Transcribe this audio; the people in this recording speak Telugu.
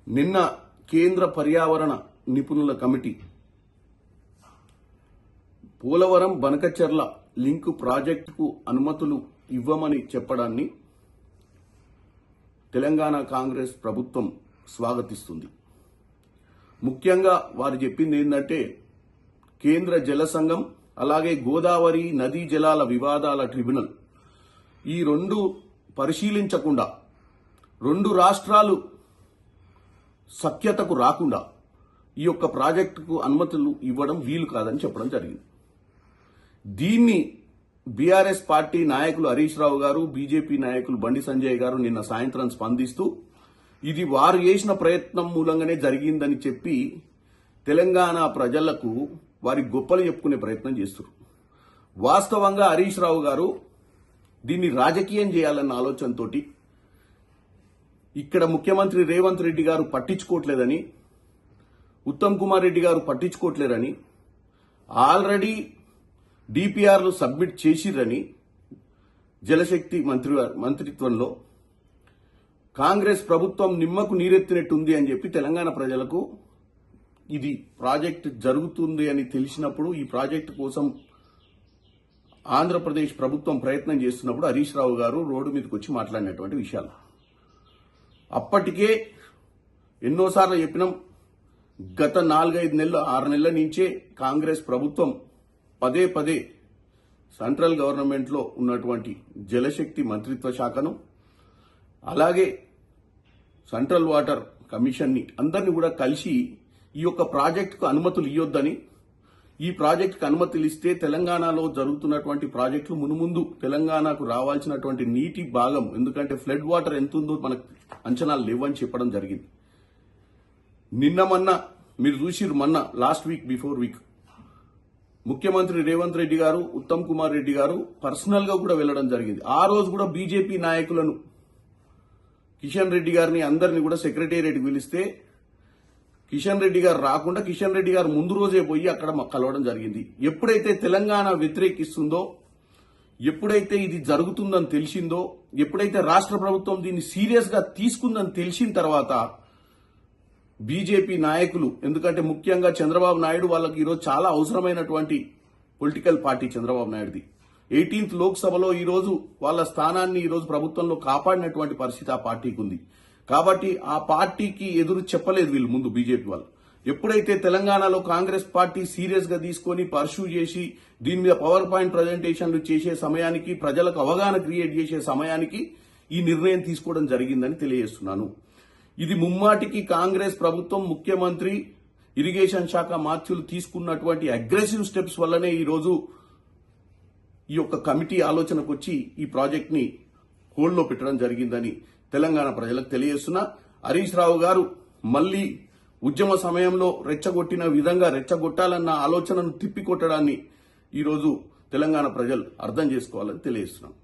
నిన్న కేంద్ర పర్యావరణ నిపుణుల కమిటీ పోలవరం బనకచెర్ల లింక్ ప్రాజెక్టుకు అనుమతులు ఇవ్వమని చెప్పడాన్ని తెలంగాణ కాంగ్రెస్ ప్రభుత్వం స్వాగతిస్తుంది. ముఖ్యంగా వారు చెప్పింది ఏంటంటే కేంద్ర జల సంఘం అలాగే గోదావరి నదీ జలాల వివాదాల ట్రిబ్యునల్ ఈ రెండు పరిశీలించకుండా రెండు రాష్ట్రాలు సఖ్యతకు రాకుండా ఈ యొక్క ప్రాజెక్టుకు అనుమతులు ఇవ్వడం వీలు కాదని చెప్పడం జరిగింది. దీన్ని బీఆర్ఎస్ పార్టీ నాయకులు హరీష్ రావు గారు, బీజేపీ నాయకులు బండి సంజయ్ గారు నిన్న సాయంత్రం స్పందిస్తూ ఇది వారు చేసిన ప్రయత్నం మూలంగానే జరిగిందని చెప్పి తెలంగాణ ప్రజలకు వారి గొప్పలు చెప్పుకునే ప్రయత్నం చేస్తున్నారు. వాస్తవంగా హరీష్ రావు గారు దీన్ని రాజకీయం చేయాలన్న ఆలోచనతోటి ఇక్కడ ముఖ్యమంత్రి రేవంత్ రెడ్డి గారు పట్టించుకోవట్లేదని, ఉత్తమ్ కుమార్ రెడ్డి గారు పట్టించుకోవట్లేరని, ఆల్రెడీ డిపిఆర్లు సబ్మిట్ చేసిరని జలశక్తి మంత్రిత్వంలో కాంగ్రెస్ ప్రభుత్వం నిమ్మకు నీరెత్తినట్టుంది అని చెప్పి తెలంగాణ ప్రజలకు ఇది ప్రాజెక్టు జరుగుతుంది అని తెలిసినప్పుడు ఈ ప్రాజెక్టు కోసం ఆంధ్రప్రదేశ్ ప్రభుత్వం ప్రయత్నం చేస్తున్నప్పుడు హరీష్ రావు గారు రోడ్డు మీదకి వచ్చి మాట్లాడినటువంటి విషయాలు అప్పటికే ఎన్నోసార్లు చెప్పినాం. గత 4-5 నెలలు 6 నెలల నుంచే కాంగ్రెస్ ప్రభుత్వం పదే సెంట్రల్ గవర్నమెంట్లో ఉన్నటువంటి జలశక్తి మంత్రిత్వ శాఖను అలాగే సెంట్రల్ వాటర్ కమిషన్ని అందరినీ కూడా కలిసి ఈ యొక్క ప్రాజెక్టుకు అనుమతులు ఇవ్వొద్దని, ఈ ప్రాజెక్టుకు అనుమతులు ఇస్తే తెలంగాణలో జరుగుతున్నటువంటి ప్రాజెక్టులు మునుముందు తెలంగాణకు రావాల్సినటువంటి నీటి భాగం, ఎందుకంటే ఫ్లడ్ వాటర్ ఎంత ఉందో మనకు అంచనాలు లేవని చెప్పడం జరిగింది. మొన్న మీరు చూసిరు, మొన్న లాస్ట్ వీక్ బిఫోర్ వీక్ ముఖ్యమంత్రి రేవంత్ రెడ్డి గారు, ఉత్తమ్ కుమార్ రెడ్డి గారు పర్సనల్ గా కూడా వెళ్లడం జరిగింది. ఆ రోజు కూడా బీజేపీ నాయకులను కిషన్ రెడ్డి గారిని అందరినీ కూడా సెక్రటేరియట్కి పిలిస్తే కిషన్ రెడ్డి గారు రాకుండా కిషన్ రెడ్డి గారు ముందు రోజే పోయి అక్కడ కలవడం జరిగింది. ఎప్పుడైతే తెలంగాణ వ్యతిరేకిస్తుందో, ఎప్పుడైతే ఇది జరుగుతుందని తెలిసిందో, ఎప్పుడైతే రాష్ట్ర ప్రభుత్వం దీన్ని సీరియస్ గా తీసుకుందని తెలిసిన తర్వాత బీజేపీ నాయకులు, ఎందుకంటే ముఖ్యంగా చంద్రబాబు నాయుడు వాళ్ళకి ఈరోజు చాలా అవసరమైనటువంటి పొలిటికల్ పార్టీ చంద్రబాబు నాయుడుది. 18th లోక్సభలో ఈరోజు వాళ్ళ స్థానాన్ని ఈరోజు ప్రభుత్వంలో కాపాడినటువంటి పరిస్థితి ఆ పార్టీకి ఉంది. కాబట్టి ఆ పార్టీకి ఎదురు చెప్పలేదు వీళ్ళు ముందు బీజేపీ వాళ్ళు. ఎప్పుడైతే తెలంగాణలో కాంగ్రెస్ పార్టీ సీరియస్ గా తీసుకొని పర్సూ చేసి దీని మీద పవర్ పాయింట్ ప్రజెంటేషన్లు చేసే సమయానికి, ప్రజలకు అవగాహన క్రియేట్ చేసే సమయానికి ఈ నిర్ణయం తీసుకోవడం జరిగిందని తెలియజేస్తున్నాను. ఇది ముమ్మాటికి కాంగ్రెస్ ప్రభుత్వం, ముఖ్యమంత్రి, ఇరిగేషన్ శాఖ మాత్యులు తీసుకున్నటువంటి అగ్రెసివ్ స్టెప్స్ వల్లనే ఈరోజు ఈ యొక్క కమిటీ ఆలోచనకు వచ్చి ఈ ప్రాజెక్ట్ ని హోల్డ్ లో పెట్టడం జరిగిందని తెలంగాణ ప్రజలకు తెలియజేస్తున్నా. హరీష్ రావు గారు మళ్లీ ఉద్యమ సమయంలో రెచ్చగొట్టిన విధంగా రెచ్చగొట్టాలన్న ఆలోచనను తిప్పికొట్టడాన్ని ఈరోజు తెలంగాణ ప్రజలు అర్థం చేసుకోవాలని తెలియజేస్తున్నాం.